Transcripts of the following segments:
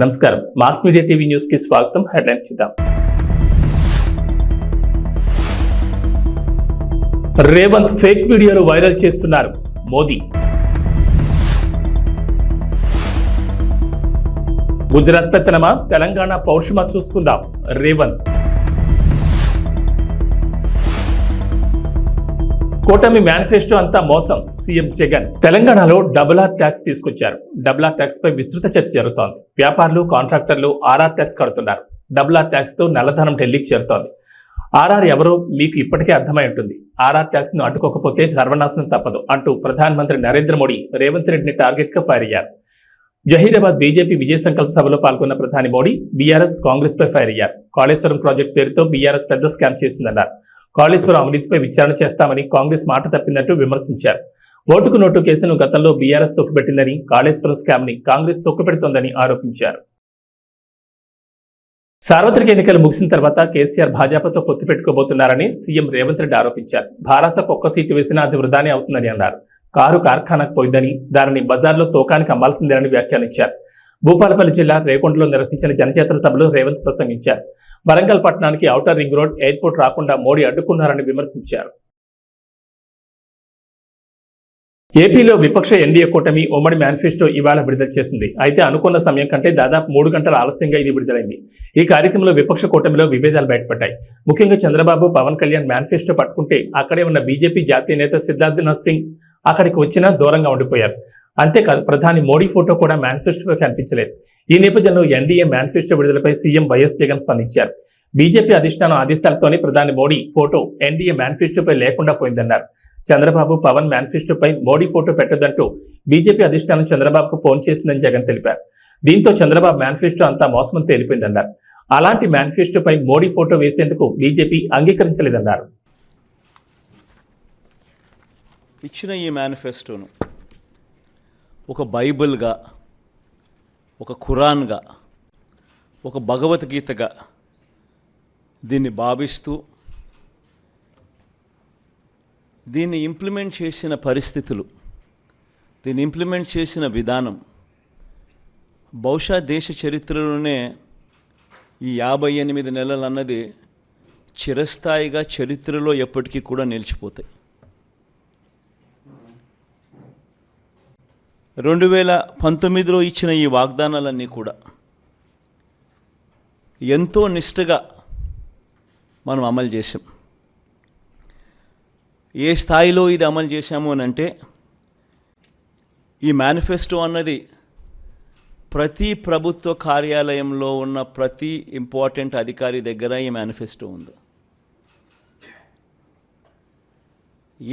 నమస్కారం. Mass media TV news కి స్వాగతం. హెడ్లైన్ చూద్దాం. రేవంత్ ఫేక్ వీడియోలు వైరల్ చేస్తున్నారు మోదీ. గుజరాత్ పెత్తనమా, తెలంగాణ పౌరుషమా చూసుకుందాం రేవంత్. కూటమి మేనిఫెస్టో అంతా మోసం సీఎం జగన్. తెలంగాణలో డబుల్ ఆర్ ట్యాక్స్ తీసుకొచ్చారు. డబుల్ ఆర్ ట్యాక్స్ పై విస్తృత చర్చ జరుగుతోంది. వ్యాపారులు, కాంట్రాక్టర్లు ఆర్ఆర్ ట్యాక్స్ కడుతున్నారు. డబుల్ ఆర్ ట్యాక్స్ తో నల్లధనం ఢిల్లీకి చేరుతోంది. ఆర్ఆర్ ఎవరో మీకు ఇప్పటికే అర్థమై ఉంటుంది. ఆర్ఆర్ ట్యాక్స్ ను అడ్డుకోకపోతే సర్వనాశనం తప్పదు అంటూ ప్రధానమంత్రి నరేంద్ర మోడీ రేవంత్ రెడ్డిని టార్గెట్ గా ఫైర్ అయ్యారు. జహీరాబాద్ బీజేపీ విజయ సంకల్ప సభలో పాల్గొన్న ప్రధాని మోడీ బీఆర్ఎస్, కాంగ్రెస్ పై ఫైర్ అయ్యారు. కాళేశ్వరం ప్రాజెక్టు పేరుతో బీఆర్ఎస్ పెద్ద స్కామ్ చేసిందన్నారు. కాళేశ్వరం అవినీతిపై విచారణ చేస్తామని కాంగ్రెస్ మాట తప్పిందంటూ విమర్శించారు. ఓటుకు నోటు కేసును గతంలో బీఆర్ఎస్ తొక్కిపెట్టిందని, కాళేశ్వరం స్కామ్ ని కాంగ్రెస్ తొక్కిపెడుతోందని ఆరోపించారు. సార్వత్రిక ఎన్నికలు ముగిసిన తర్వాత కేసీఆర్ భాజపాతో పొత్తు పెట్టుకోబోతున్నారని సీఎం రేవంత్ రెడ్డి ఆరోపించారు. భారత్లకు ఒక్క సీటు వేసినా అది వృధానే అవుతుందని అన్నారు. కారు కార్ఖానాకు పోయిందని, దానిని బజార్లో తోకానికి అమ్మాల్సిందేనని వ్యాఖ్యానించారు. భూపాలపల్లి జిల్లా రేకొండలో నిర్వహించిన జనచేతన సభలో రేవంత్ ప్రసంగించారు. వరంగల్ పట్టణానికి ఔటర్ రింగ్ రోడ్, ఎయిర్పోర్ట్ రాకుండా మోడీ అడ్డుకున్నారని విమర్శించారు. ఏపీలో విపక్ష ఎన్డీఏ కూటమి ఉమ్మడి మేనిఫెస్టో ఇవాళ విడుదల చేసింది. అయితే అనుకున్న సమయం కంటే దాదాపు 3 గంటల ఆలస్యంగా ఇది విడుదలైంది. ఈ కార్యక్రమంలో విపక్ష కూటమిలో విభేదాలు బయటపడ్డాయి. ముఖ్యంగా చంద్రబాబు, పవన్ కళ్యాణ్ మేనిఫెస్టో పట్టుకుంటే అక్కడే ఉన్న బీజేపీ జాతీయ నేత సిద్ధార్థనాథ్ సింగ్ అక్కడికి వచ్చినా దూరంగా ఉండిపోయారు. అంతేకాదు, ప్రధాని మోడీ ఫోటో కూడా మేనిఫెస్టోలో కనిపించలేదు. ఈ నేపథ్యంలో ఎన్డీఏ మేనిఫెస్టో విడుదలపై సీఎం వైఎస్ జగన్ స్పందించారు. బీజేపీ అధిష్టానం ఆదేశాలతోనే ప్రధాని మోడీ ఫోటో ఎన్డీఏ మేనిఫెస్టోపై లేకుండా పోయిందన్నారు. చంద్రబాబు, పవన్ మేనిఫెస్టోపై మోడీ ఫోటో పెట్టొద్దంటూ బీజేపీ అధిష్టానం చంద్రబాబుకు ఫోన్ చేసిందని జగన్ తెలిపారు. దీంతో చంద్రబాబు మేనిఫెస్టో అంతా మోసమని తేలిపోయిందన్నారు. అలాంటి మేనిఫెస్టోపై మోడీ ఫోటో వేసేందుకు బీజేపీ అంగీకరించలేదన్నారు. ఇచ్చిన ఈ మేనిఫెస్టోను ఒక బైబిల్గా, ఒక ఖురాన్గా, ఒక భగవద్గీతగా దీన్ని భావిస్తూ దీన్ని ఇంప్లిమెంట్ చేసిన పరిస్థితులు, దీన్ని ఇంప్లిమెంట్ చేసిన విధానం బహుశా దేశ చరిత్రలోనే ఈ 58 నెలలు అన్నది చిరస్థాయిగా చరిత్రలో ఎప్పటికీ కూడా నిలిచిపోతాయి. 2019లో ఇచ్చిన ఈ వాగ్దానాలన్నీ కూడా ఎంతో నిష్ఠగా మనం అమలు చేశాం. ఏ స్థాయిలో ఇది అమలు చేశాము అని అంటే, ఈ మేనిఫెస్టో అన్నది ప్రతి ప్రభుత్వ కార్యాలయంలో ఉన్న ప్రతి ఇంపార్టెంట్ అధికారి దగ్గర ఈ మేనిఫెస్టో ఉంది.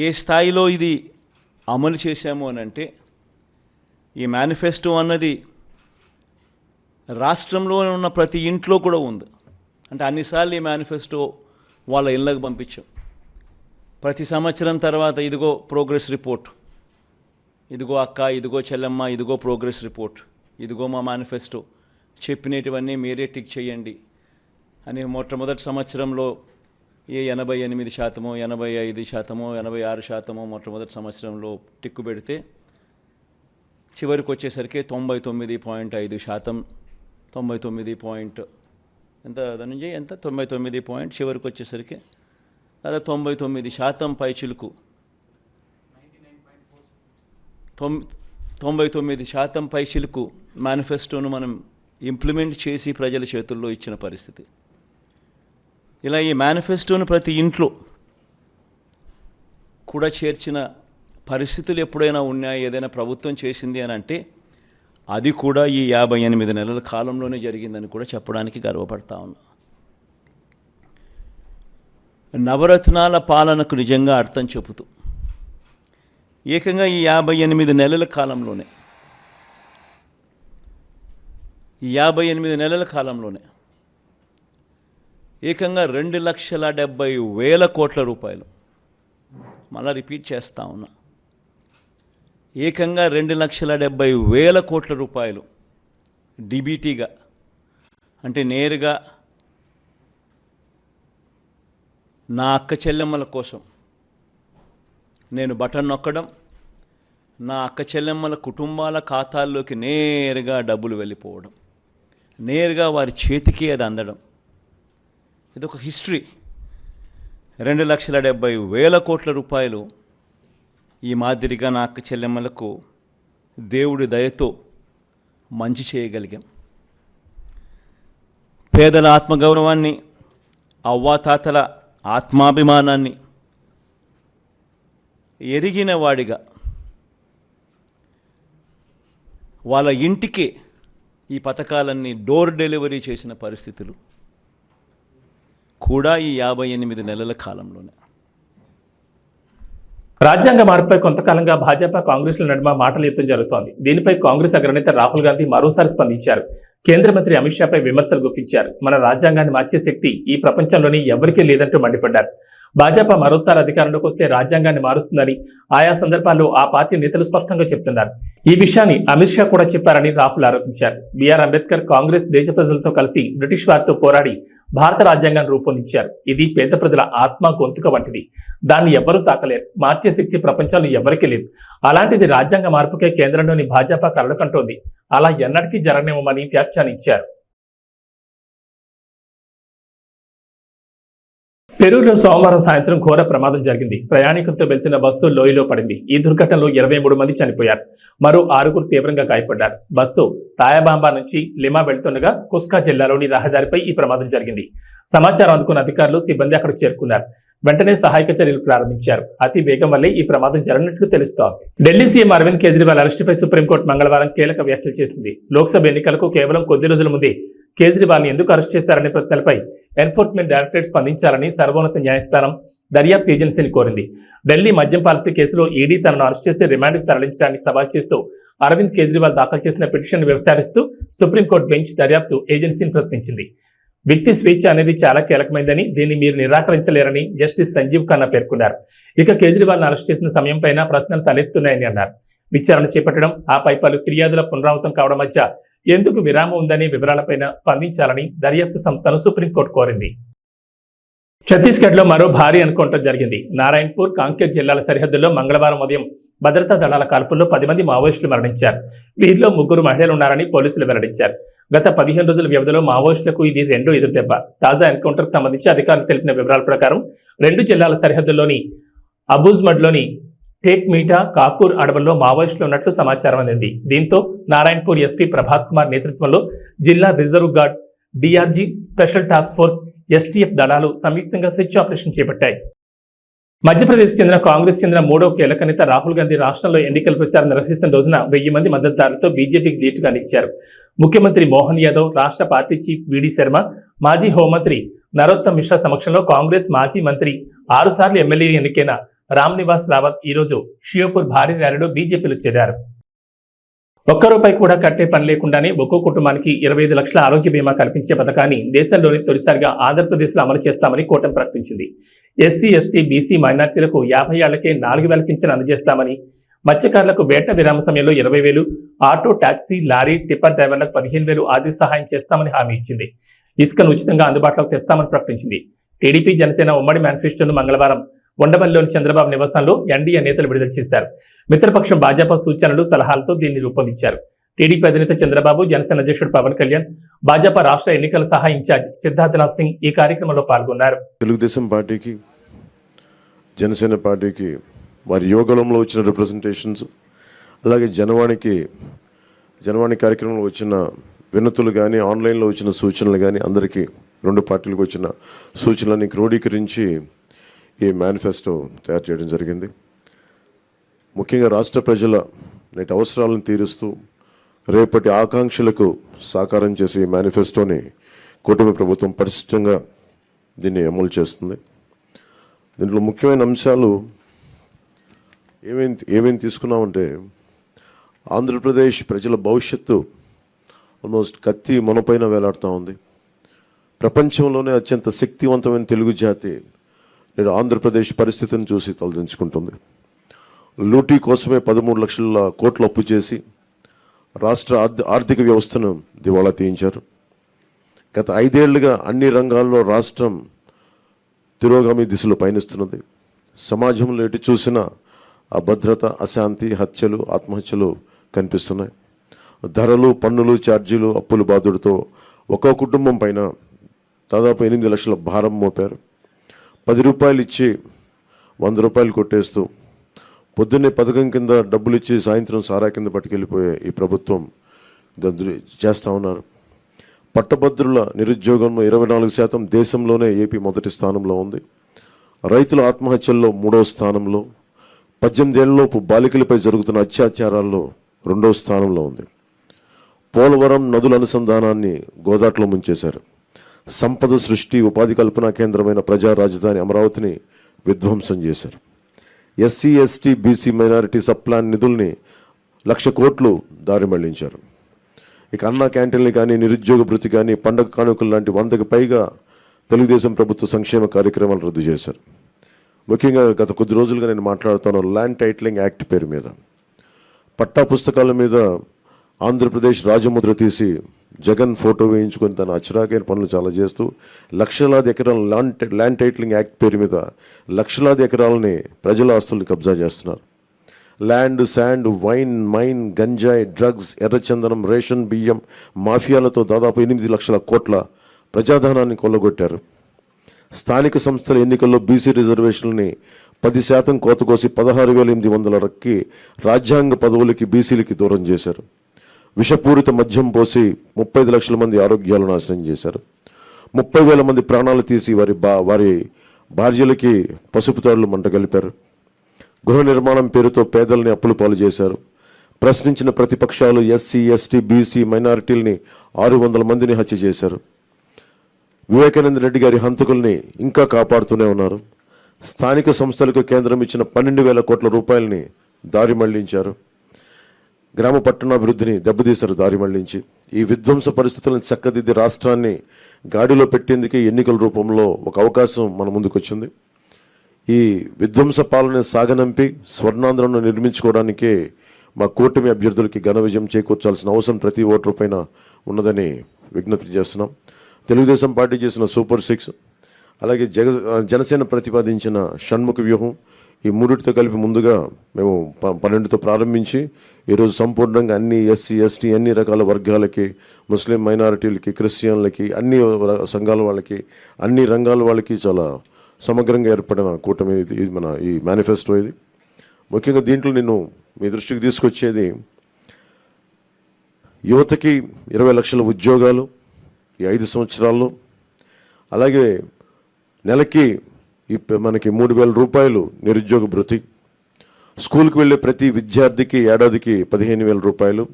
ఏ స్థాయిలో ఇది అమలు చేశాము అని అంటే, ఈ మేనిఫెస్టో అన్నది రాష్ట్రంలో ఉన్న ప్రతి ఇంట్లో కూడా ఉంది. అంటే అన్నిసార్లు ఈ మేనిఫెస్టో వాళ్ళ ఇళ్ళకు పంపించాం. ప్రతి సంవత్సరం తర్వాత ఇదిగో ప్రోగ్రెస్ రిపోర్ట్, ఇదిగో అక్క, ఇదిగో చెల్లెమ్మ, ఇదిగో ప్రోగ్రెస్ రిపోర్ట్, ఇదిగో మా మేనిఫెస్టో, చెప్పినటువన్నీ మీరే టిక్ చేయండి అని మొట్టమొదటి సంవత్సరంలో 88%, 85%, 86% మొట్టమొదటి సంవత్సరంలో టిక్కు పెడితే చివరికి వచ్చేసరికి 99.5%, 99 ఎంత ధనంజయ్ ఎంత 99 చివరికి వచ్చేసరికి దాదాపు 99% పైచిలుకు 99% పైచిలుకు మేనిఫెస్టోను మనం ఇంప్లిమెంట్ చేసి ప్రజల చేతుల్లో ఇచ్చిన పరిస్థితి. ఇలా ఈ మేనిఫెస్టోను ప్రతి ఇంట్లో కూడా చేర్చిన పరిస్థితులు ఎప్పుడైనా ఉన్నాయా, ఏదైనా ప్రభుత్వం చేసింది అని అంటే అది కూడా ఈ 58 నెలల కాలంలోనే జరిగిందని కూడా చెప్పడానికి గర్వపడతా ఉన్నా. నవరత్నాల పాలనకు నిజంగా అర్థం చెబుతూ ఏకంగా ఈ 58 నెలల కాలంలోనే, ఈ 58 నెలల కాలంలోనే ఏకంగా 2,70,000 కోట్ల రూపాయలు, మళ్ళా రిపీట్ చేస్తా ఉన్నా, ఏకంగా 2,70,000 కోట్ల రూపాయలు డీబీటీగా, అంటే నేరుగా నా అక్క చెల్లెమ్మల కోసం నేను బటన్ నొక్కడం, నా అక్క చెల్లెమ్మల కుటుంబాల ఖాతాల్లోకి నేరుగా డబ్బులు వెళ్ళిపోవడం, నేరుగా వారి చేతికి అది అందడం, ఇదొక హిస్టరీ. 2,70,000 కోట్ల రూపాయలు ఈ మాదిరిగా నా అక్క చెల్లెమ్మలకు దేవుడి దయతో మంచి చేయగలిగాం. పేదల ఆత్మగౌరవాన్ని, అవ్వాతాతల ఆత్మాభిమానాన్ని ఎరిగిన వాడిగా వాళ్ళ ఇంటికి ఈ పథకాలన్నీ డోర్ డెలివరీ చేసిన పరిస్థితులు కూడా ఈ 58 నెలల కాలంలోనే. రాజ్యాంగ మార్పుపై కొంతకాలంగా భాజపా కాంగ్రెస్ల నడుమ మాటల యుద్ధం జరుగుతోంది. దీనిపై కాంగ్రెస్ అగ్రనేత రాహుల్ గాంధీ మరోసారి స్పందించారు. కేంద్ర మంత్రి అమిత్ షాపై విమర్శలు గుప్పించారు. మన రాజ్యాంగాన్ని మార్చే శక్తి ఈ ప్రపంచంలోని ఎవరికీ లేదంటూ మండిపడ్డారు. భాజపా మరోసారి అధికారంలోకి వస్తే రాజ్యాంగాన్ని మారుస్తుందని ఆయా సందర్భాల్లో ఆ పార్టీ నేతలు స్పష్టంగా చెప్తున్నారు. ఈ విషయాన్ని అమిత్ షా కూడా చెప్పారని రాహుల్ ఆరోపించారు. బిఆర్ అంబేద్కర్ కాంగ్రెస్ దేశ ప్రజలతో కలిసి బ్రిటిష్ వారితో పోరాడి భారత రాజ్యాంగాన్ని రూపొందించారు. ఇది పేద ప్రజల ఆత్మ గొంతుక వంటిది. దాన్ని ఎవ్వరూ తాకలేరు. మార్చే శక్తి ప్రపంచంలో ఎవరికీ లేదు. అలాంటిది రాజ్యాంగ మార్పుకే కేంద్రంలోని భాజపా కలలుకంటోంది. అలా ఎన్నటికీ జరగనివ్వమని వ్యాఖ్యానించారు. పెరూరులో సోమవారం సాయంత్రం ఘోర ప్రమాదం జరిగింది. ప్రయాణికులతో వెళ్తున్న బస్సు లోయలో పడింది. ఈ దుర్ఘటనలో 23 మంది చనిపోయారు. మరో 6 తీవ్రంగా గాయపడ్డారు. బస్సు తాయాబాంబా నుంచి లిమా వెళ్తుండగా కుస్కా జిల్లాలోని రహదారిపై ఈ ప్రమాదం జరిగింది. సమాచారం అందుకున్న అధికారులు, సిబ్బంది అక్కడికి చేరుకున్నారు. వెంటనే సహాయక చర్యలు ప్రారంభించారు. అతి వేగం వల్లే ఈ ప్రమాదం జరిగినట్లు తెలుస్తోంది. ఢిల్లీ సీఎం అరవింద్ కేజ్రీవాల్ అరెస్టుపై సుప్రీంకోర్టు మంగళవారం కీలక వ్యాఖ్యలు చేసింది. లోక్సభ ఎన్నికలకు కేవలం కొద్ది రోజుల ముందే కేజ్రీవాల్ని ఎందుకు అరెస్ట్ చేశారనే ప్రశ్నలపై ఎన్ఫోర్స్మెంట్ డైరెక్టరేట్ స్పందించాలని సర్వోన్నత న్యాయస్థానం దర్యాప్తు ఏజెన్సీని కోరింది. ఢిల్లీ మద్యం పాలసీ కేసులో ఈడీ తనను అరెస్ట్ చేసి రిమాండ్కు తరలించడాన్ని సవాల్ చేస్తూ అరవింద్ కేజ్రీవాల్ దాఖలు చేసిన పిటిషన్ విచారిస్తూ సుప్రీంకోర్టు బెంచ్ దర్యాప్తు ఏజెన్సీని ప్రశ్నించింది. వ్యక్తి స్వేచ్ఛ అనేది చాలా కీలకమైందని, దీన్ని మీరు నిరాకరించలేరని జస్టిస్ సంజీవ్ ఖన్నా పేర్కొన్నారు. ఇక కేజ్రీవాల్ను అరెస్ట్ చేసిన సమయంపైన ప్రశ్నలు తలెత్తున్నాయని అన్నారు. విచారణ చేపట్టడం, ఆపై పలు ఫిర్యాదుల పునరావృతం కావడం మధ్య ఎందుకు విరామం ఉందనే వివరాలపైన స్పందించాలని దర్యాప్తు సంస్థను సుప్రీంకోర్టు కోరింది. ఛత్తీస్గఢ్లో మరో భారీ ఎన్కౌంటర్ జరిగింది. నారాయణపూర్, కాంకేర్ జిల్లాల సరిహద్దుల్లో మంగళవారం ఉదయం భద్రతా దళాల కాల్పుల్లో 10 మంది మావోయిస్టులు మరణించారు. వీరిలో 3 మహిళలు ఉన్నారని పోలీసులు వెల్లడించారు. గత 15 రోజుల వ్యవధిలో మావోయిస్టులకు ఇది రెండో ఎదురుదెబ్బ. తాజా ఎన్కౌంటర్కు సంబంధించి అధికారులు తెలిపిన వివరాల ప్రకారం 2 జిల్లాల సరిహద్దుల్లోని అబూజ్మడ్లోని టేక్ మీటా, కాకూర్ అడవుల్లో మావోయిస్టులు ఉన్నట్లు సమాచారం అందింది. దీంతో నారాయణపూర్ ఎస్పీ ప్రభాత్ కుమార్ నేతృత్వంలో జిల్లా reserve guard, DRG, special task force, STF దళాలు సంయుక్తంగా సెర్చ్ ఆపరేషన్ చేపట్టాయి. మధ్యప్రదేశ్ చెందిన కాంగ్రెస్ చెందిన 3వ కీలక నేత రాహుల్ గాంధీ రాష్ట్రంలో ఎన్నికల ప్రచారం నిర్వహిస్తున్న రోజున 1000 మంది మద్దతుదారులతో బీజేపీకి ధీటుగా నిలిచారు. ముఖ్యమంత్రి మోహన్ యాదవ్, రాష్ట్ర పార్టీ చీఫ్ విడి శర్మ, మాజీ హోంమంత్రి నరోత్తమ్ మిశ్రా సమక్షంలో కాంగ్రెస్ మాజీ మంత్రి 6 సార్లు ఎమ్మెల్యే ఎన్నికైన రామ్ నివాస్ రావత్ ఈరోజు షియోపూర్ భారీ ర్యాలీలో బీజేపీలో చేరారు. ₹1 కూడా కట్టే పని లేకుండానే ఒక్కో కుటుంబానికి 25 లక్షల ఆరోగ్య బీమా కల్పించే పథకాన్ని దేశంలోని తొలిసారిగా ఆంధ్రప్రదేశ్లో అమలు చేస్తామని కూటమి ప్రకటించింది. ఎస్సీ, ఎస్టీ, బీసీ మైనార్టీలకు 50 ఏళ్లకే 4,000 పింఛను అందజేస్తామని, మత్స్యకారులకు వేట విరామ సమయంలో 20,000, ఆటో, టాక్సీ, లారీ, టిప్పర్ డ్రైవర్లకు 15,000 ఆర్థిక సహాయం చేస్తామని హామీ ఇచ్చింది. ఇసుకను ఉచితంగా అందుబాటులోకి తెస్తామని ప్రకటించింది. టీడీపీ, జనసేన ఉమ్మడి మేనిఫెస్టోను మంగళవారం ఉండవల్లిలోని చంద్రబాబు నివాసంలో ఎన్డీఏ నేతలు విడుదల చేశారు. మిత్రపక్షం భాజపా సూచనలు, సలహాలతో దీన్ని రూపొందించారు. టీడీపీ అధినేత చంద్రబాబు, జనసేన అధ్యక్షుడు పవన్ కళ్యాణ్, భాజపా రాష్ట్ర ఎన్నికల సహాయ ఇన్ఛార్జ్ సిద్ధార్థనాథ్ సింగ్ ఈ కార్యక్రమంలో పాల్గొన్నారు. తెలుగుదేశం పార్టీకి, జనసేన పార్టీకి వారి యోగంలో వచ్చిన రిప్రజెంటేషన్స్, అలాగే జనవాణి కార్యక్రమంలో వచ్చిన వినతులు కానీ, ఆన్లైన్లో వచ్చిన సూచనలు కానీ, అందరికీ 2 పార్టీలకు వచ్చిన సూచనలని క్రోడీకరించి ఈ మేనిఫెస్టో తయారు చేయడం జరిగింది. ముఖ్యంగా రాష్ట్ర ప్రజల నేటి అవసరాలను తీరుస్తూ రేపటి ఆకాంక్షలకు సాకారం చేసే ఈ మేనిఫెస్టోని కూటమి ప్రభుత్వం పరిశుభ్రంగా దీన్ని అమలు చేస్తుంది. దీంట్లో ముఖ్యమైన అంశాలు ఏమేమి తీసుకున్నామంటే, ఆంధ్రప్రదేశ్ ప్రజల భవిష్యత్తు ఆల్మోస్ట్ కత్తి మనపైన వేలాడుతూ ఉంది. ప్రపంచంలోనే అత్యంత శక్తివంతమైన తెలుగు జాతి నేడు ఆంధ్రప్రదేశ్ పరిస్థితిని చూసి తలదించుకుంటుంది. లూటీ కోసమే 13 లక్షల కోట్లు అప్పు చేసి రాష్ట్ర ఆర్థిక వ్యవస్థను దివాళా తీయించారు. గత 5 ఏళ్లుగా అన్ని రంగాల్లో రాష్ట్రం తిరోగామి దిశలో పయనిస్తున్నది. సమాజంలో ఎటు చూసినా అభద్రత, అశాంతి, హత్యలు, ఆత్మహత్యలు కనిపిస్తున్నాయి. ధరలు, పన్నులు, ఛార్జీలు, అప్పుల బాధుడితో ఒక్కో కుటుంబం పైన దాదాపు 8 లక్షల భారం మోపారు. 10 రూపాయలు ఇచ్చి 100 రూపాయలు కొట్టేస్తూ పొద్దున్నే పథకం కింద డబ్బులు ఇచ్చి సాయంత్రం సారా కింద పట్టుకెళ్ళిపోయే ఈ ప్రభుత్వం చేస్తూ ఉన్నారు. పట్టభద్రుల నిరుద్యోగంలో 24% దేశంలోనే ఏపీ మొదటి స్థానంలో ఉంది. రైతుల ఆత్మహత్యల్లో 3వ స్థానంలో, 18 ఏళ్లలోపు బాలికలపై జరుగుతున్న అత్యాచారాల్లో 2వ స్థానంలో ఉంది. పోలవరం నదుల అనుసంధానాన్ని గోదాట్లో ముంచేశారు. సంపద సృష్టి, ఉపాధి కల్పనా కేంద్రమైన ప్రజా రాజధాని అమరావతిని విధ్వంసం చేశారు. SC, ST, BC, minority sub-plan నిధుల్ని 1,00,000 కోట్లు దారి మళ్లించారు. ఇక అన్నా క్యాంటీన్లు కానీ, నిరుద్యోగ భృతి కానీ, పండగ కానుకలు లాంటి 100కి పైగా తెలుగుదేశం ప్రభుత్వ సంక్షేమ కార్యక్రమాలు రద్దు చేశారు. ముఖ్యంగా గత కొద్ది రోజులుగా నేను మాట్లాడుతాను ల్యాండ్ టైటిలింగ్ యాక్ట్ పేరు మీద. పట్టా పుస్తకాల మీద ఆంధ్రప్రదేశ్ రాజముద్ర తీసి జగన్ ఫోటో వేయించుకొని తన అచ్చరాకైన పనులు చాలా చేస్తూ లక్షలాది ఎకరాల ల్యాండ్ టైటిలింగ్ యాక్ట్ పేరు మీద లక్షలాది ఎకరాలని ప్రజల ఆస్తుల్ని కబ్జా చేస్తున్నారు. ల్యాండ్, శాండ్, వైన్, మైన్, గంజాయి, డ్రగ్స్, ఎర్రచందనం, రేషన్ బియ్యం మాఫియాలతో దాదాపు 8 లక్షల కోట్ల ప్రజాధనాన్ని కొల్లగొట్టారు. స్థానిక సంస్థల ఎన్నికల్లో బీసీ రిజర్వేషన్లని 10% కోత కోసి 16,800కి రాజ్యాంగ పదవులకి బీసీలకి దూరం చేశారు. విషపూరిత మద్యం పోసి 35 లక్షల మంది ఆరోగ్యాలు నాశనం చేశారు. 30,000 మంది ప్రాణాలు తీసి వారి భార్యలకి పసుపు తాడులు మంట కలిపారు. గృహ నిర్మాణం పేరుతో పేదల్ని అప్పులు పాలు చేశారు. ప్రశ్నించిన ప్రతిపక్షాలు ఎస్సీ, ఎస్టీ, బీసీ, మైనారిటీలని 600 మందిని హత్య చేశారు. వివేకానంద రెడ్డి గారి హంతకుల్ని ఇంకా కాపాడుతూనే ఉన్నారు. స్థానిక సంస్థలకు కేంద్రం ఇచ్చిన 12,000 కోట్ల రూపాయలని దారి మళ్లించారు. గ్రామ పట్టణాభివృద్ధిని దెబ్బతీశారు దారి మళ్లించి. ఈ విధ్వంస పరిస్థితులను చక్కదిద్ది రాష్ట్రాన్ని గాడిలో పెట్టేందుకే ఎన్నికల రూపంలో ఒక అవకాశం మన ముందుకు వచ్చింది. ఈ విధ్వంస పాలన సాగనంపి స్వర్ణాంధ్రను నిర్మించుకోవడానికే మా కూటమి అభ్యర్థులకి ఘన విజయం చేకూర్చాల్సిన అవసరం ప్రతి ఓటరు పైన ఉన్నదని విజ్ఞప్తి చేస్తున్నాం. తెలుగుదేశం పార్టీ చేసిన సూపర్ 6, అలాగే జనసేన ప్రతిపాదించిన షణ్ముఖ వ్యూహం, ఈ మూడిటితో కలిపి ముందుగా మేము 12తో ప్రారంభించి ఈరోజు సంపూర్ణంగా అన్ని ఎస్సీ, ఎస్టీ, అన్ని రకాల వర్గాలకి, ముస్లిం మైనారిటీలకి, క్రిస్టియన్లకి, అన్ని సంఘాల వాళ్ళకి, అన్ని రంగాల వాళ్ళకి చాలా సమగ్రంగా ఏర్పడిన కూటమి ఇది మన ఈ మేనిఫెస్టో. ఇది ముఖ్యంగా దీంట్లో నేను మీ దృష్టికి తీసుకొచ్చేది యువతకి 20 లక్షల ఉద్యోగాలు ఈ 5 సంవత్సరాల్లో, అలాగే నెలకి మనకి 3,000 రూపాయలు నిరుద్యోగ భృతి, స్కూల్కి వెళ్ళే ప్రతి విద్యార్థికి ఏడాదికి 15,000 రూపాయలు,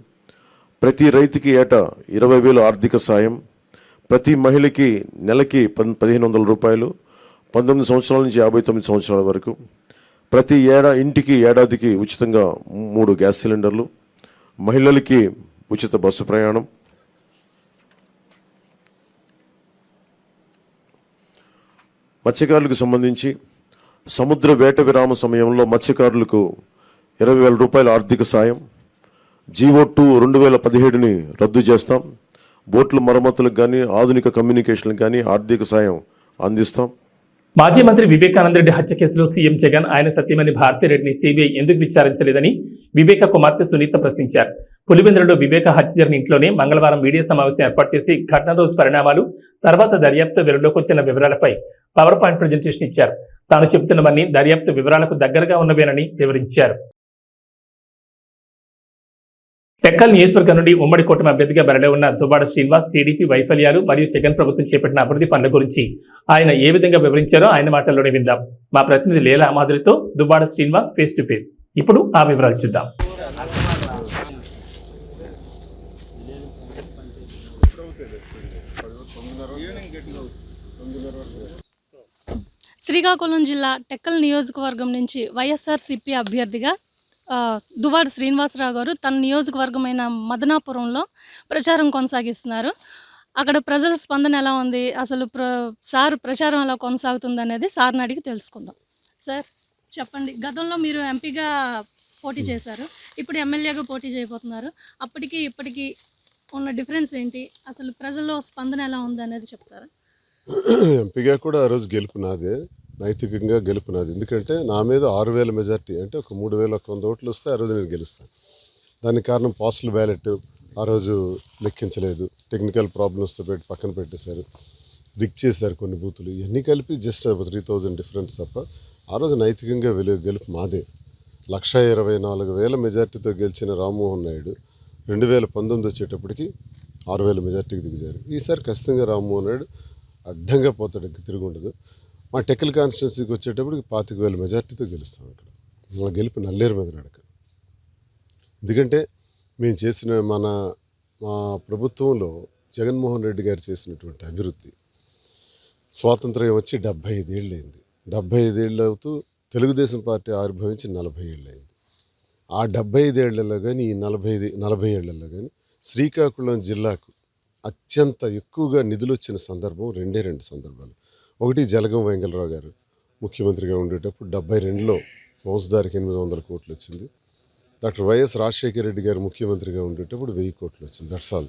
ప్రతి రైతుకి ఏటా 20,000 ఆర్థిక సాయం, ప్రతి మహిళకి నెలకి 1,500 రూపాయలు, 19 సంవత్సరాల నుంచి 59 సంవత్సరాల వరకు, ప్రతి ఇంటికి ఏడాదికి ఉచితంగా 3 గ్యాస్ సిలిండర్లు, మహిళలకి ఉచిత బస్సు ప్రయాణం, మత్స్యకారులకు సంబంధించి సముద్ర వేట విరామ సమయంలో మత్స్యకారులకు 20,000 రూపాయల ఆర్థిక సాయం, జీవో2 2017ని రద్దు చేస్తాం, బోట్ల మరమ్మతులకు కానీ ఆధునిక కమ్యూనికేషన్లకు కానీ ఆర్థిక సాయం అందిస్తాం. మాజీ మంత్రి వివేకానంద రెడ్డి హత్య కేసులో సీఎం జగన్ ఆయన సతీమణి భారతిరెడ్డిని సిబిఐ ఎందుకు విచారించలేదని వివేక కుమార్తె సునీత ప్రశ్నించారు. పులివెందులలో వివేక హత్య జరిగిన ఇంట్లోనే మంగళవారం మీడియా సమావేశం ఏర్పాటు చేసి ఘటన రోజు పరిణామాలు, తర్వాత దర్యాప్తు వెలుగులోకి వచ్చిన వివరాలపై పవర్ పాయింట్ ప్రజెంటేషన్ ఇచ్చారు. తాను చెబుతున్నవన్నీ దర్యాప్తు వివరాలకు దగ్గరగా ఉన్నవేనని వివరించారు. టెక్కల్ నియోజకవర్గం నుండి ఉమ్మడి కూటమి అభ్యర్థిగా బరిలో ఉన్న దువ్వాడ శ్రీనివాస్ టీడీపీ వైఫల్యాలు మరియు జగన్ ప్రభుత్వం చేపట్టిన అభివృద్ధి పనుల గురించి ఆయన ఏ విధంగా వివరించారో ఆయన మాటల్లోనే విందాం. మా ప్రతినిధి లీలా మాదిరితో Duvvada Srinivas face to face. ఇప్పుడు ఆ వివరాలు చూద్దాం. శ్రీకాకుళం జిల్లా టెక్కల్ నియోజకవర్గం నుంచి వైఎస్ఆర్సీపీ అభ్యర్థిగా దువ్వాడ శ్రీనివాసరావు గారు తన నియోజకవర్గమైన మదనాపురంలో ప్రచారం కొనసాగిస్తున్నారు. అక్కడ ప్రజల స్పందన ఎలా ఉంది, అసలు సార్ ప్రచారం ఎలా కొనసాగుతుంది అనేది సార్ని అడిగి తెలుసుకుందాం. సార్ చెప్పండి, గతంలో మీరు ఎంపీగా పోటీ చేశారు, ఇప్పుడు ఎమ్మెల్యేగా పోటీ చేయబోతున్నారు. అప్పటికి ఇప్పటికీ ఉన్న డిఫరెన్స్ ఏంటి, అసలు ప్రజల్లో స్పందన ఎలా ఉంది అనేది చెప్తారా? ఎంపీగా కూడా ఆ రోజు గెలుపు నాదే, నైతికంగా గెలుపు నాది. ఎందుకంటే నా మీద 6,000 మెజార్టీ, అంటే ఒక 3,100 ఓట్లు వస్తే ఆ రోజు నేను గెలుస్తాను. దానికి కారణం పోస్టల్ బ్యాలెట్, ఆ రోజు లెక్కించలేదు, టెక్నికల్ ప్రాబ్లమ్స్తో పెట్టి పక్కన పెట్టేశారు, రిక్ చేశారు కొన్ని బూతులు. ఇవన్నీ కలిపి జస్ట్ 3000 డిఫరెన్స్ తప్ప ఆ రోజు నైతికంగా గెలుపు మాదే. 1,24,000 మెజార్టీతో గెలిచిన రామ్మోహన్ నాయుడు 2019 వచ్చేటప్పటికి 6,000 మెజార్టీకి దిగుజారు. ఈసారి ఖచ్చితంగా రామ్మోహన్ నాయుడు అడ్డంగా పోతాడు, ఇంకా తిరిగి ఉండదు. మా టెక్కల్ కాన్స్టిట్యున్సీకి వచ్చేటప్పటికి 25,000 మెజార్టీతో గెలుస్తాం. ఇక్కడ మా గెలుపు నల్లేరు మీద నడక. ఎందుకంటే మేము చేసిన మా ప్రభుత్వంలో జగన్మోహన్ రెడ్డి గారు చేసినటువంటి అభివృద్ధి, స్వాతంత్ర్యం వచ్చి 75 ఏళ్ళు అయింది. 75 ఏళ్ళు అవుతూ తెలుగుదేశం పార్టీ ఆవిర్భవించి 40 ఏళ్ళు అయింది. ఆ 75 ఏళ్లలో కానీ ఈ 40 ఏళ్లలో కానీ శ్రీకాకుళం జిల్లాకు అత్యంత ఎక్కువగా నిధులు వచ్చిన సందర్భం రెండు సందర్భాలు. ఒకటి జలగం వెంగళరావు గారు ముఖ్యమంత్రిగా ఉండేటప్పుడు 72లో మోసదారికి 800 కోట్లు వచ్చింది. డాక్టర్ వైఎస్ రాజశేఖర రెడ్డి గారు ముఖ్యమంత్రిగా ఉండేటప్పుడు 1000 కోట్లు వచ్చింది. That's all.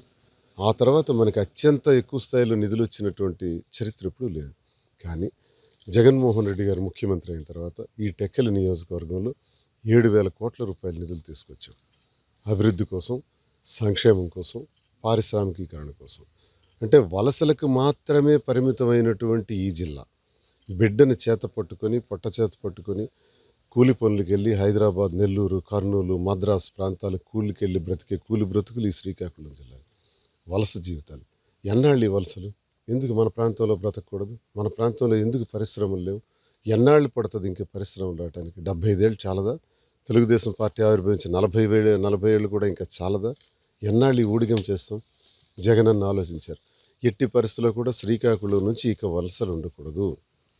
ఆ తర్వాత మనకి అత్యంత ఎక్కువ స్థాయిలో నిధులు వచ్చినటువంటి చరిత్ర ఎప్పుడూ లేదు. కానీ జగన్మోహన్ రెడ్డి గారు ముఖ్యమంత్రి అయిన తర్వాత ఈ టెక్కలి నియోజకవర్గంలో 7,000 కోట్ల రూపాయల నిధులు తీసుకొచ్చాం. అభివృద్ధి కోసం, సంక్షేమం కోసం, పారిశ్రామికీకరణ కోసం. అంటే వలసలకు మాత్రమే పరిమితమైనటువంటి ఈ జిల్లా బిడ్డను చేత పట్టుకొని, పొట్ట చేత పట్టుకొని కూలి పనులకు వెళ్ళి హైదరాబాద్, నెల్లూరు, కర్నూలు, మద్రాసు ప్రాంతాలు కూలికి వెళ్ళి బ్రతికే కూలి బ్రతుకులు ఈ శ్రీకాకుళం జిల్లా. వలస జీవితాలు. ఎన్నాళ్ళు ఈ వలసలు? ఎందుకు మన ప్రాంతంలో బ్రతకూడదు? మన ప్రాంతంలో ఎందుకు పరిశ్రమలు లేవు? ఎన్నాళ్ళు పడుతుంది ఇంక పరిశ్రమలు రావడానికి? 75 ఏళ్ళు చాలదా? తెలుగుదేశం పార్టీ ఆవిర్భవించి 40 ఏళ్ళు కూడా ఇంకా చాలదా? ఎన్నాళ్ళు ఈ ఊడిగం చేస్తాం? జగనన్న ఆలోచించారు. ఎట్టి పరిస్థితుల్లో కూడా శ్రీకాకుళం నుంచి ఇక వలసలు ఉండకూడదు.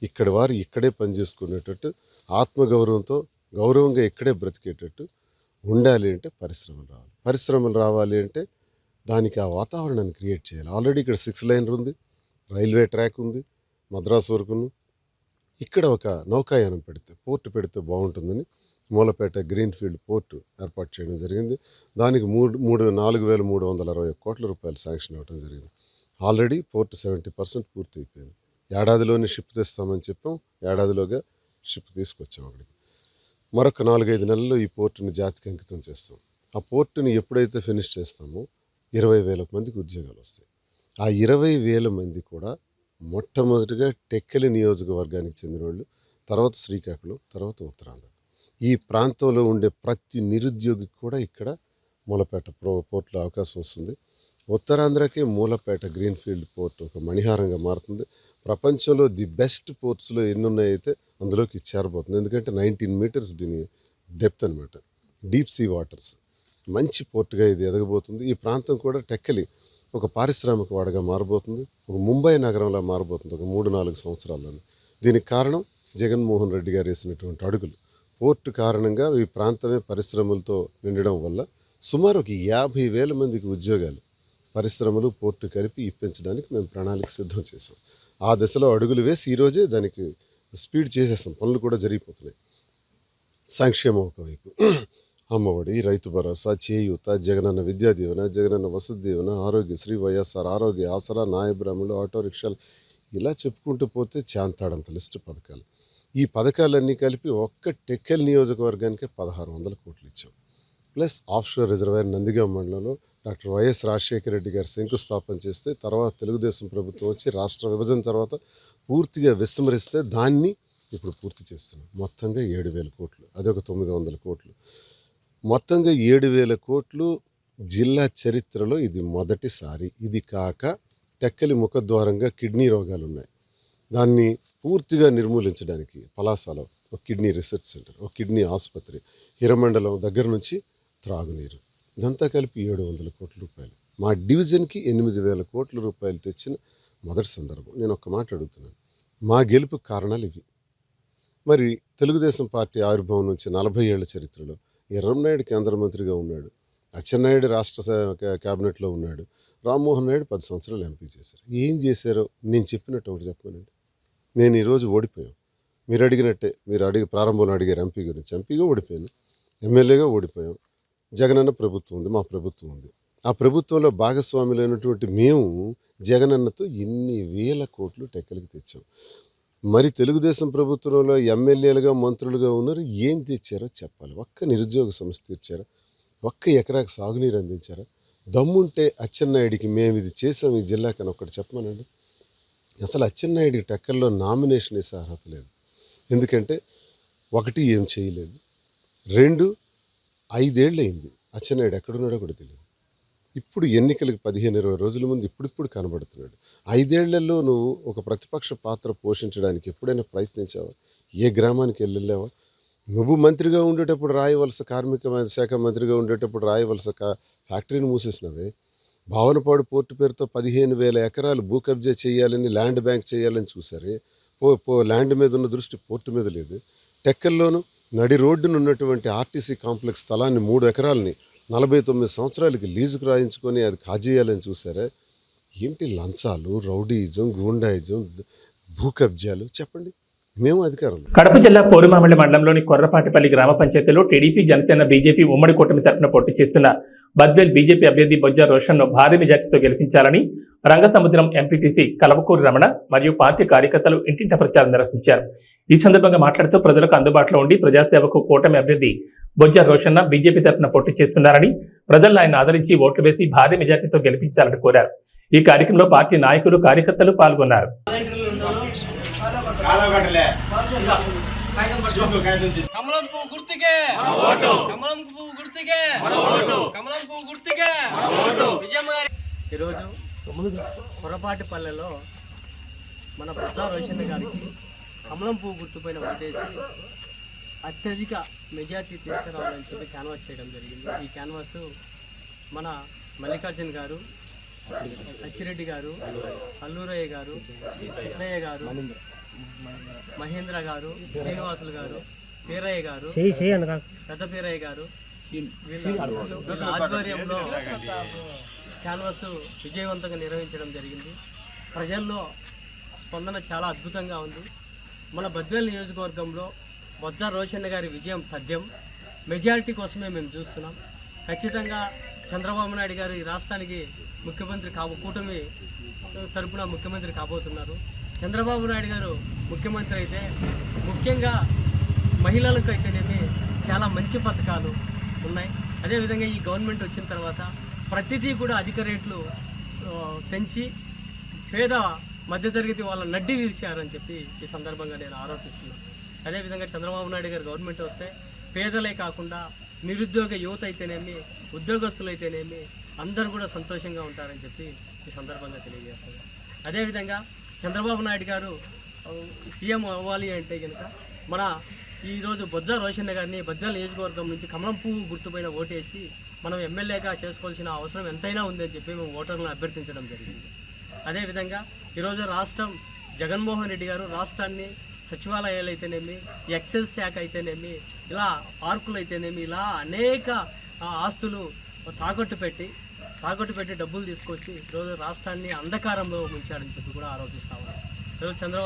ఇక్కడి వారు ఇక్కడే పనిచేసుకునేటట్టు, ఆత్మగౌరవంతో గౌరవంగా ఇక్కడే బ్రతికేటట్టు ఉండాలి అంటే పరిశ్రమలు రావాలి. పరిశ్రమలు రావాలి అంటే దానికి ఆ వాతావరణాన్ని క్రియేట్ చేయాలి. ఆల్రెడీ ఇక్కడ 6 లైన్ ఉంది, రైల్వే ట్రాక్ ఉంది, మద్రాసు వరకును. ఇక్కడ ఒక నౌకాయానం పెడితే, పోర్టు పెడితే బాగుంటుందని మూలపేట గ్రీన్ఫీల్డ్ పోర్టు ఏర్పాటు చేయడం జరిగింది. దానికి 4,361 కోట్ల రూపాయలు శాంక్షన్ అవ్వడం జరిగింది. ఆల్రెడీ పోర్టు 70% పూర్తి అయిపోయింది. ఏడాదిలోనే షిప్ తెస్తామని చెప్పాం, ఏడాదిలోగా షిప్ తీసుకొచ్చాం అక్కడికి. మరొక 4-5 నెలల్లో ఈ పోర్టుని జాతికి అంకితం చేస్తాం. ఆ పోర్టుని ఎప్పుడైతే ఫినిష్ చేస్తామో 20,000 మందికి ఉద్యోగాలు వస్తాయి. ఆ 20,000 మంది కూడా మొట్టమొదటిగా టెక్కలి నియోజకవర్గానికి చెందిన వాళ్ళు, తర్వాత శ్రీకాకుళం, తర్వాత ఉత్తరాంధ్ర. ఈ ప్రాంతంలో ఉండే ప్రతి నిరుద్యోగికి కూడా ఇక్కడ మూలపేట పోర్టులో అవకాశం వస్తుంది. ఉత్తరాంధ్రకే మూలపేట గ్రీన్ఫీల్డ్ పోర్ట్ ఒక మణిహారంగా మారుతుంది. ప్రపంచంలో ది బెస్ట్ పోర్ట్స్లో ఎన్ని ఉన్నాయైతే అందులోకి చేరబోతుంది. ఎందుకంటే 19 మీటర్స్ దీని డెప్త్ అనమాట, డీప్ సీ వాటర్స్. మంచి పోర్టుగా ఇది ఎదగబోతుంది. ఈ ప్రాంతం కూడా టెక్కలి ఒక పారిశ్రామిక వాడగా మారబోతుంది, ఒక ముంబై నగరంలా మారబోతుంది ఒక 3-4 సంవత్సరాల్లోనే. దీనికి కారణం జగన్మోహన్ రెడ్డి గారు వేసినటువంటి అడుగులు. పోర్టు కారణంగా ఈ ప్రాంతమే పరిశ్రమలతో నిండడం వల్ల సుమారు ఒక 50,000 మందికి ఉద్యోగాలు పరిశ్రమలు పోర్టు కలిపి ఇప్పించడానికి మేము ప్రణాళిక సిద్ధం చేసాం. ఆ దశలో అడుగులు వేసి ఈరోజే దానికి స్పీడ్ చేసేస్తాం. పనులు కూడా జరిగిపోతున్నాయి. సంక్షేమం ఒకవైపు, అమ్మఒడి, రైతు భరోసా, చేయూత, జగనన్న విద్యా దీవెన, జగనన్న వసతి దీవెన, ఆరోగ్యశ్రీ, వైఎస్ఆర్ ఆరోగ్య ఆసరా, నాయబ్రాహ్మణులు, ఆటో రిక్షాలు, ఇలా చెప్పుకుంటూ పోతే చాంతాడంత లిస్టు పథకాలు. ఈ పథకాలన్నీ కలిపి ఒక్క టెక్కల్ నియోజకవర్గానికే 1,600 కోట్లు ఇచ్చాం. ప్లస్ ఆఫ్షోర్ రిజర్వాయర్ నందిగామ మండలంలో డాక్టర్ వైఎస్ రాజశేఖర రెడ్డి గారు శంకుస్థాపన చేస్తే, తర్వాత తెలుగుదేశం ప్రభుత్వం వచ్చి రాష్ట్ర విభజన తర్వాత పూర్తిగా విస్మరిస్తే దాన్ని ఇప్పుడు పూర్తి చేస్తున్నాం. మొత్తంగా 7,000 కోట్లు, అదొక 900 కోట్లు. మొత్తంగా 7,000 కోట్లు జిల్లా చరిత్రలో ఇది మొదటిసారి. ఇది కాక టెక్కలి ముఖద్వారంగా కిడ్నీ రోగాలు ఉన్నాయి. దాన్ని పూర్తిగా నిర్మూలించడానికి పలాసలో ఒక కిడ్నీ రీసెర్చ్ సెంటర్, ఒక కిడ్నీ ఆసుపత్రి, హిరమండలం దగ్గర నుంచి త్రాగునీరు, ఇదంతా కలిపి 700 కోట్ల రూపాయలు. మా డివిజన్కి 8,000 కోట్ల రూపాయలు తెచ్చిన మొదటి సందర్భం. నేను ఒక్క మాట అడుగుతున్నాను, మా గెలుపు కారణాలు ఇవి. మరి తెలుగుదేశం పార్టీ ఆవిర్భావం నుంచి 40 ఏళ్ల చరిత్రలో ఎర్రంనాయుడు కేంద్ర మంత్రిగా ఉన్నాడు, అచ్చెన్నాయుడు రాష్ట్ర క్యాబినెట్లో ఉన్నాడు, రామ్మోహన్ నాయుడు 10 సంవత్సరాలు ఎంపీ చేశారు. ఏం చేశారో నేను చెప్పినట్టు ఒకటి చెప్పానండి. నేను ఈరోజు ఓడిపోయాం. మీరు అడిగినట్టే, మీరు ప్రారంభంలో అడిగారు ఎంపీ గురించి. ఎంపీగా ఓడిపోయాను, ఎమ్మెల్యేగా ఓడిపోయాం. జగనన్న ప్రభుత్వం ఉంది, మా ప్రభుత్వం ఉంది. ఆ ప్రభుత్వంలో భాగస్వాములైనటువంటి మేము జగనన్నతో ఎన్ని వేల కోట్లు టెక్కలకి తెచ్చాం. మరి తెలుగుదేశం ప్రభుత్వంలో ఎమ్మెల్యేలుగా మంత్రులుగా ఉన్నారు, ఏం తెచ్చారో చెప్పాలి. ఒక్క నిరుద్యోగ సమస్య తీర్చారా? ఒక్క ఎకరాకు సాగునీరు అందించారా? దమ్ముంటే అచ్చెన్నాయుడికి మేము ఇది చేసాం ఈ జిల్లాకని ఒకటి చెప్పమనండి. అసలు అచ్చెన్నాయుడికి టెక్కల్లో నామినేషన్ వేసే అర్హత లేదు. ఎందుకంటే ఒకటి ఏం చేయలేదు, 2 5 ఏళ్ళు అయింది అచ్చెన్నాయుడు ఎక్కడున్నాడో కూడా తెలియదు. ఇప్పుడు ఎన్నికలకు 15-20 రోజుల ముందు ఇప్పుడు కనబడుతున్నాడు. 5 ఏళ్లలో నువ్వు ఒక ప్రతిపక్ష పాత్ర పోషించడానికి ఎప్పుడైనా ప్రయత్నించావా? ఏ గ్రామానికి వెళ్ళావా? నువ్వు మంత్రిగా ఉండేటప్పుడు రాయవలస కార్మిక శాఖ మంత్రిగా ఉండేటప్పుడు రాయవలస ఫ్యాక్టరీని మూసేసినవే. భావనపాడు పోర్టు పేరుతో 15,000 ఎకరాలు భూ కబ్జా చేయాలని, ల్యాండ్ బ్యాంక్ చేయాలని చూసారే. ల్యాండ్ మీద ఉన్న దృష్టి పోర్టు మీద లేదు. టెక్కల్లోనూ నడి రోడ్డును ఉన్నటువంటి ఆర్టీసీ కాంప్లెక్స్ స్థలాన్ని 3 ఎకరాలని 49 సంవత్సరాలకి లీజుకు రాయించుకొని అది కాజేయాలని చూసారా? ఏంటి లంచాలు, రౌడీయిజం, గూండాయిజం, భూ కబ్జాలు? చెప్పండి. మేము అధికారంలో. కడప జిల్లా పోరుమామిడి మండలంలోని కొర్రపాటిపల్లి గ్రామ పంచాయతీలో టీడీపీ, జనసేన, బీజేపీ ఉమ్మడి కూటమి తరఫున పోటీ చేస్తున్న బద్వేల్ బీజేపీ అభ్యర్థి బొజ్జ రోషన్ను భారీ మెజార్టీతో గెలిపించాలని రంగసముద్రం ఎంపీటీసీ కలవకూరి రమణ మరియు పార్టీ కార్యకర్తలు ఇంటింట ప్రచారం నిర్వహించారు. ఈ సందర్భంగా మాట్లాడుతూ ప్రజలకు అందుబాటులో ఉండి ప్రజాసేవకు కూటమి అభ్యర్థి బొజ్జ రోషన్న బీజేపీ తరఫున పోటీ చేస్తున్నారని, ప్రజలను ఆయన ఆదరించి ఓట్లు వేసి భారీ మెజార్టీతో గెలిపించాలని కోరారు. ఈ కార్యక్రమంలో పార్టీ నాయకులు, కార్యకర్తలు పాల్గొన్నారు. కమలం పువ్వు గుర్తుకే కమలం పువ్వు గుర్తుకే కమలం పువ్వు గుర్తుకే ఈరోజు కొరపాటిపల్లెలో మన బొజ్జ రోషన్న గారికి కమలం పువ్వు గుర్తుపైన ఓటేసి అత్యధిక మెజార్టీ తీసుకురావాలని చెప్పి క్యాన్వాస్ చేయడం జరిగింది. ఈ క్యాన్వాస్ మన మల్లికార్జున్ గారు, అచ్చిరెడ్డి గారు, అల్లూరయ్య గారు, సిద్ధయ్య గారు, మహేంద్ర గారు, శ్రీనివాసులు గారు, పేరయ్య గారు, పెద్ద పేరయ్య గారు వీళ్ళ ఆధ్వర్యంలో క్యాన్వాస్ విజయవంతంగా నిర్వహించడం జరిగింది. ప్రజల్లో స్పందన చాలా అద్భుతంగా ఉంది. మన బద్వేల్ నియోజకవర్గంలో బొజ్జ రోషన్న గారి విజయం తథ్యం. మెజారిటీ కోసమే మేము చూస్తున్నాం. ఖచ్చితంగా చంద్రబాబు నాయుడు గారు ఈ రాష్ట్రానికి ముఖ్యమంత్రి కూటమి తరపున ముఖ్యమంత్రి కాబోతున్నారు. చంద్రబాబు నాయుడు గారు ముఖ్యమంత్రి అయితే ముఖ్యంగా మహిళలకు అయితేనేమి చాలా మంచి పథకాలు ఉన్నాయి. అదేవిధంగా ఈ గవర్నమెంట్ వచ్చిన తర్వాత ప్రతిదీ కూడా అధిక రేట్లు పెంచి పేద మధ్యతరగతి వాళ్ళ నడ్డి విరిచారని చెప్పి ఈ సందర్భంగా నేను ఆరోపిస్తున్నాను. అదేవిధంగా చంద్రబాబు నాయుడు గారు గవర్నమెంట్ వస్తే పేదలే కాకుండా నిరుద్యోగ యువత అయితేనేమి, ఉద్యోగస్తులు అయితేనేమి అందరూ కూడా సంతోషంగా ఉంటారని చెప్పి ఈ సందర్భంగా తెలియజేస్తున్నాను. అదేవిధంగా చంద్రబాబు నాయుడు గారు సీఎం అవ్వాలి అంటే కనుక మన ఈరోజు బొజ్జ రోషన్న గారిని బద్వేల్ నియోజకవర్గం నుంచి కమలం పువ్వు గుర్తుపైన ఓటేసి మనం ఎమ్మెల్యేగా చేసుకోవాల్సిన అవసరం ఎంతైనా ఉందని చెప్పి మేము ఓటర్లను అభ్యర్థించడం జరిగింది. అదేవిధంగా ఈరోజు రాష్ట్రం జగన్మోహన్ రెడ్డి గారు రాష్ట్రాన్ని సచివాలయాలు అయితేనేమి, ఎక్సైజ్ శాఖ అయితేనేమి, ఇలా పార్కులు అయితేనేమి, ఇలా అనేక ఆస్తులు తాకట్టు పెట్టి డబ్బులు తీసుకొచ్చి ఈరోజు రాష్ట్రాన్ని అంధకారంలో ముంచాడని చెప్పి కూడా ఆరోపిస్తా ఉన్నారు. ఈరోజు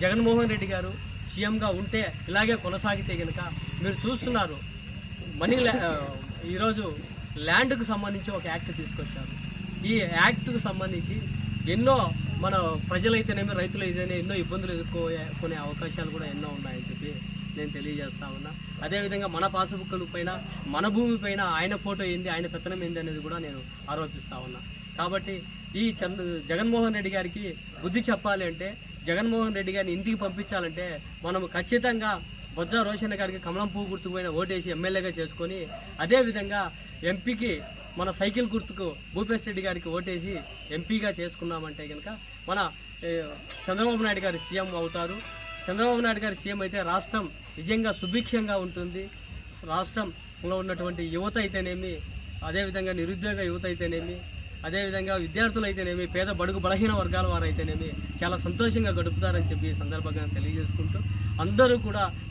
జగన్మోహన్ రెడ్డి గారు సీఎంగా ఉంటే ఇలాగే కొనసాగితే కనుక మీరు చూస్తున్నారు ఈరోజు ల్యాండ్కు సంబంధించి ఒక యాక్ట్ తీసుకొచ్చారు. ఈ యాక్ట్కు సంబంధించి ఎన్నో మన ప్రజలైతేనేమి, రైతులైతేనే ఎన్నో ఇబ్బందులు ఎదుర్కొనే అవకాశాలు కూడా ఎన్నో ఉన్నాయని చెప్పి నేను తెలియజేస్తా ఉన్నా. అదేవిధంగా మన పాసుబుక్కుల పైన, మన భూమి పైన ఆయన ఫోటో ఏంది, ఆయన పెత్తనం ఏంది అనేది కూడా నేను ఆరోపిస్తా ఉన్నా. కాబట్టి ఈ జగన్మోహన్ రెడ్డి గారికి బుద్ధి చెప్పాలి అంటే, జగన్మోహన్ రెడ్డి గారిని ఇంటికి పంపించాలంటే మనం ఖచ్చితంగా బొజ్జ రోషన్న గారికి కమలం పువ్వు గుర్తుకుపోయిన ఓటేసి ఎమ్మెల్యేగా చేసుకొని, అదేవిధంగా ఎంపీకి మన సైకిల్ గుర్తుకు భూపేశ్ రెడ్డి గారికి ఓటేసి ఎంపీగా చేసుకున్నామంటే కనుక మన చంద్రబాబు నాయుడు గారు సీఎం అవుతారు. చంద్రబాబు నాయుడు గారి సీఎం అయితే రాష్ట్రం నిజంగా సుభిక్షంగా ఉంటుంది. రాష్ట్రంలో ఉన్నటువంటి యువత అయితేనేమి, అదేవిధంగా నిరుద్యోగ యువత అయితేనేమి, అదేవిధంగా విద్యార్థులు అయితేనేమి, పేద బడుగు బలహీన వర్గాల వారు అయితేనేమి చాలా సంతోషంగా గడుపుతారని చెప్పి ఈ సందర్భంగా తెలియజేసుకుంటూ,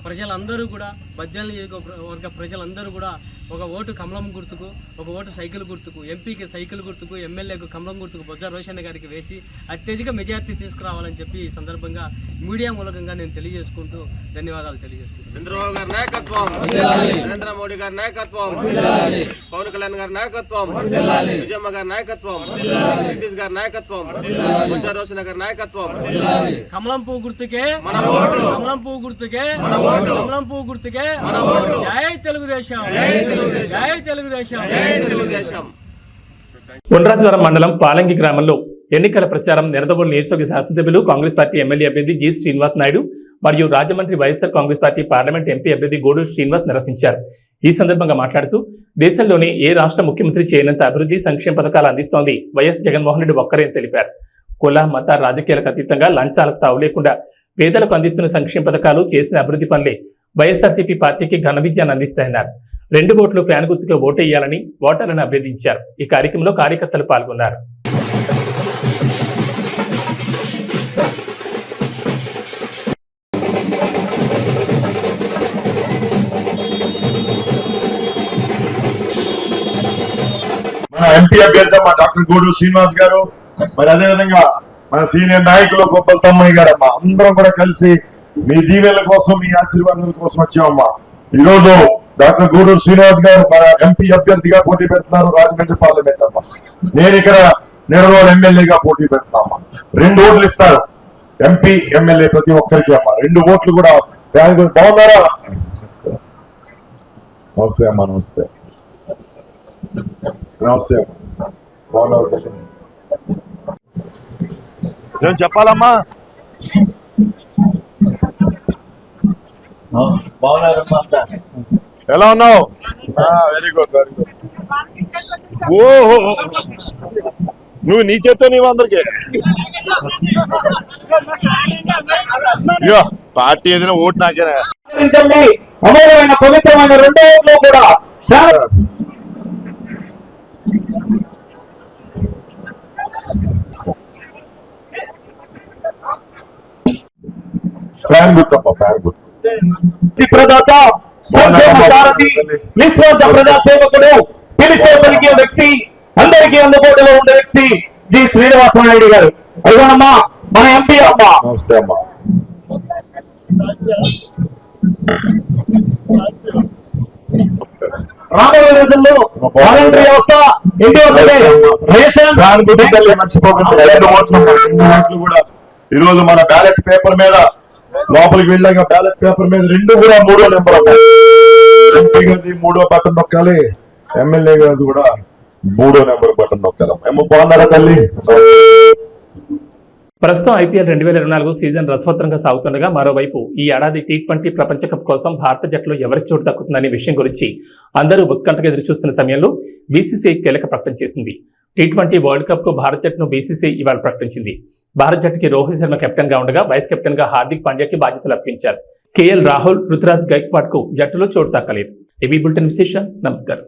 ప్రజలందరూ కూడా బద్వేల్ నియోజకవర్గ ప్రజలందరూ కూడా ఒక ఓటు కమలం గుర్తుకు, ఒక ఓటు సైకిల్ గుర్తుకు, ఎంపీకి సైకిల్ గుర్తుకు, ఎమ్మెల్యేకు కమలం గుర్తుకు బొజ్జ రోషన్న గారికి వేసి అత్యధిక మెజార్టీ తీసుకురావాలని చెప్పి ఈ సందర్భంగా మీడియా మూలకంగా నేను తెలియజేసుకుంటూ ధన్యవాదాలు తెలియజేసుకుంటాను. చంద్రబాబు గారి నాయకత్వం, నరేంద్ర మోడీ గారి నాయకత్వం, పవన్ కళ్యాణ్ గారి నాయకత్వం, విజయమ్మ గారి నాయకత్వం, నితీష్ గారి నాయకత్వం, బొజ్జ రోషన్న గారి నాయకత్వం. కమలం పువ్వు గుర్తుకే మన ఓటు, కమలం పువ్వు గుర్తుకే మన ఓటు, కమలం పువ్వు గుర్తుకే మన ఓటు. జై తెలుగుదేశం, జై తెలుగుదేశం, జై తెలుగుదేశం, జై తెలుగుదేశం. ఉండ్రాజవరం మండలం పాలంగి గ్రామంలో ఎన్నికల ప్రచారం నిడదవోలు నియోజకవర్గ శాసనసభ్యులు కాంగ్రెస్ పార్టీ ఎమ్మెల్యే అభ్యర్థి జి శ్రీనివాస్ నాయుడు మరియు Rajahmundry YSR Congress party parliament MP అభ్యర్థి గూడూరు శ్రీనివాస్ నిర్వహించారు. ఈ సందర్భంగా మాట్లాడుతూ దేశంలోనే ఏ రాష్ట్ర ముఖ్యమంత్రి చేయనంత అభివృద్ధి సంక్షేమ పథకాలు అందిస్తోంది వైఎస్ జగన్మోహన్ రెడ్డి ఒక్కరే అని తెలిపారు. కుల మత రాజకీయాలకు అతీతంగా లంచాలకు తావు లేకుండా పేదలకు అందిస్తున్న సంక్షేమ పథకాలు చేసిన అభివృద్ధి పనులే వైఎస్ఆర్సీపీ పార్టీకి ఘన విజయాన్ని అందిస్తాయన్నారు. 2 ఓట్లు ఫ్యాన్ గుర్తుగా ఓటేయాలని ఓటర్లను అభ్యర్థించారు. ఈ కార్యక్రమంలో కార్యకర్తలు పాల్గొన్నారు. మన ఎంపీ అభ్యర్థి మా డాక్టర్ గూడూరు శ్రీనివాస్ గారు, మరి అదేవిధంగా మన సీనియర్ నాయకులు గొప్పల తమ్మయ్య గారు అమ్మా, అందరం కూడా కలిసి మీ దీవెనల కోసం మీ ఆశీర్వాదాల కోసం వచ్చామమ్మా. ఈ రోజు డాక్టర్ గూడూరు శ్రీనివాస్ గారు మన ఎంపీ అభ్యర్థిగా పోటీ పెడుతున్నారు రాజమండ్రి పార్లమెంట్ అమ్మా. నేను ఇక్కడ నిడదవోలు ఎమ్మెల్యేగా పోటీ పెడుతున్నామా. 2 ఓట్లు ఇస్తారు ఎంపీ ఎమ్మెల్యే ప్రతి ఒక్కరికి అమ్మా. 2 ఓట్లు కూడా బాగున్నారా? నమస్తే అమ్మా. నమస్తే నమస్తే బాగున్నారు. నేను చెప్పాలమ్మా. ఎలా ఉన్నావు? Very good very good. ఓహో, నువ్వు నీ చేత్తో నీవు అందరికి పార్టీ ఏదైనా ఓటు నాకేనా. అమూల్యమైన పవిత్రమైన 2 ఓట్లు కూడా చాలా ఫ్యాన్ గుర్తప్ప ఫ్యాన్ గుర్తు. ప్రదాత, సంక్షేమ సారథి, నిస్వార్థ ప్రజాసేవకుడు, పిలిస్తే పలికే వ్యక్తి, అందరికీ అందుబాటులో ఉండే వ్యక్తి జి శ్రీనివాస నాయుడు గారు. అయ్యోనమ్మా మన ఎంపీ అమ్మా. నమస్తే అమ్మా. రాబోయే రోజుల్లో వాలంటరీ వ్యవస్థ మర్చిపోకుండా 2 ఓట్లు కూడా ఈ రోజు మన బ్యాలెట్ పేపర్ మీద లోపలికి వెళ్ళాక బ్యాలెట్ పేపర్ మీద 2 కూడా 3వ నెంబర్ అమ్మా. ఎంపీ గారి 3వ బటన్ నొక్కాలి, ఎమ్మెల్యే గారు కూడా 3వ నెంబర్ బటన్ నొక్కాలి. ఏమో బాగున్నారా తల్లి? ప్రస్తుతం ఐపీఎల్ 2024 సీజన్ రసవత్తరంగా సాగుతుండగా మరోవైపు ఈ ఏడాది T20 ప్రపంచ కప్ కోసం భారత జట్టులో ఎవరికి చోటు దక్కుతుందనే విషయం గురించి అందరూ ఉత్కంఠగా ఎదురుచూస్తున్న సమయంలో బీసీసీఐ కీలక ప్రకటన చేసింది. T20 వరల్డ్ కప్ కు భారత జట్టును బీసీసీఐ ఇవాళ ప్రకటించింది. భారత జట్టుకి రోహిత్ శర్మ కెప్టెన్ గా ఉండగా వైస్ కెప్టెన్ గా హార్దిక్ పాండ్యాకి బాధ్యతలు అప్పగించారు. కేఎల్ రాహుల్, రుతురాజ్ గైక్వాడ్ కు జట్టులో చోటు దక్కలేదు. ఏబీ బులెటిన్ విశేష. నమస్కారం.